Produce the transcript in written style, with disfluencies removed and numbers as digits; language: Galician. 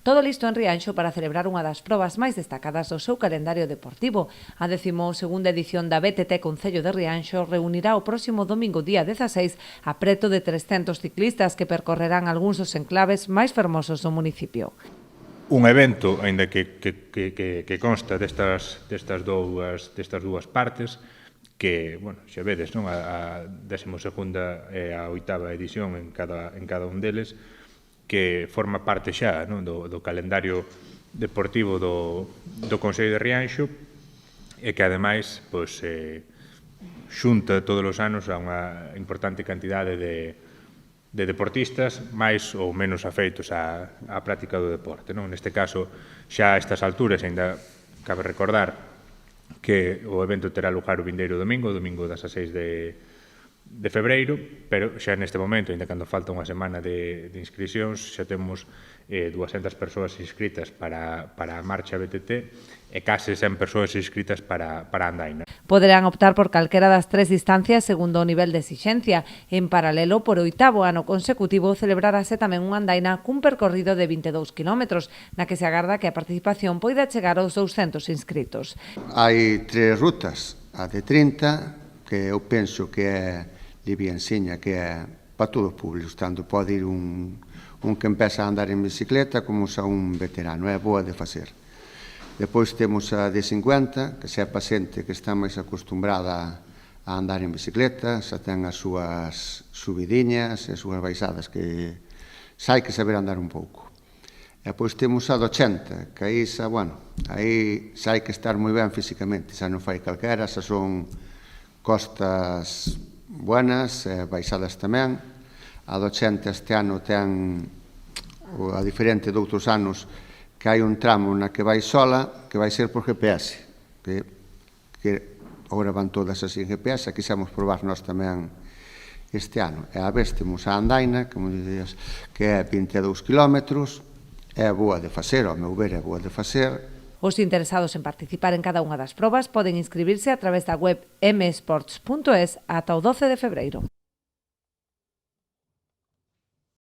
Todo listo en Rianxo para celebrar unha das probas máis destacadas do seu calendario deportivo. A 12ª edición da BTT Concello de Rianxo reunirá o próximo domingo día 16 a preto de 300 ciclistas que percorrerán algúns dos enclaves máis fermosos do municipio. Un evento, aínda que consta destas dúas partes, que, bueno, xa vedes, non? A 12ª e a 8ª edición en cada un deles, que forma parte xa, non? do calendario deportivo do Concello de Rianxo e que, ademais, pois, xunta todos os anos a unha importante cantidade de deportistas máis ou menos afeitos á práctica do deporte, non? Neste caso, xa a estas alturas, ainda cabe recordar que o evento terá lugar o vindeiro domingo 16 de febreiro, pero xa neste momento, ainda cando falta unha semana de inscricións, xa temos 200 persoas inscritas para a marcha BTT e case 100 persoas inscritas para a andaina. Poderán optar por calquera das 3 distancias segundo o nivel de exixencia. En paralelo, por 8º ano consecutivo, celebrarase tamén unha andaina cun percorrido de 22 km, na que se agarda que a participación poida chegar aos 200 inscritos. Hai 3 rutas, a de 30, que eu penso que é liviansiña, que é para todos os públicos, tanto pode ir un que empeza a andar en bicicleta como xa un veterano, é boa de facer. Depois temos a de 50, que xa é para xente que está máis acostumbrada a andar en bicicleta, xa ten as súas subidiñas e as súas baixadas, que xa hai que saber andar un pouco. E depois temos a de 80, que aí xa, bueno, aí xa hai que estar moi ben físicamente, xa non fai calquera, xa son costas buenas, baixadas tamén. A de 80 este ano ten, a diferente de outros anos, que hai un tramo na que vai sola, que vai ser por GPS, que agora van todas así en GPS, e quixemos probar nós tamén este ano. E a vez temos a andaina, como dicías, que é 22 km, é boa de facer, ao meu ver é boa de facer. Os interesados en participar en cada unha das probas poden inscribirse a través da web msports.es ata o 12 de febreiro.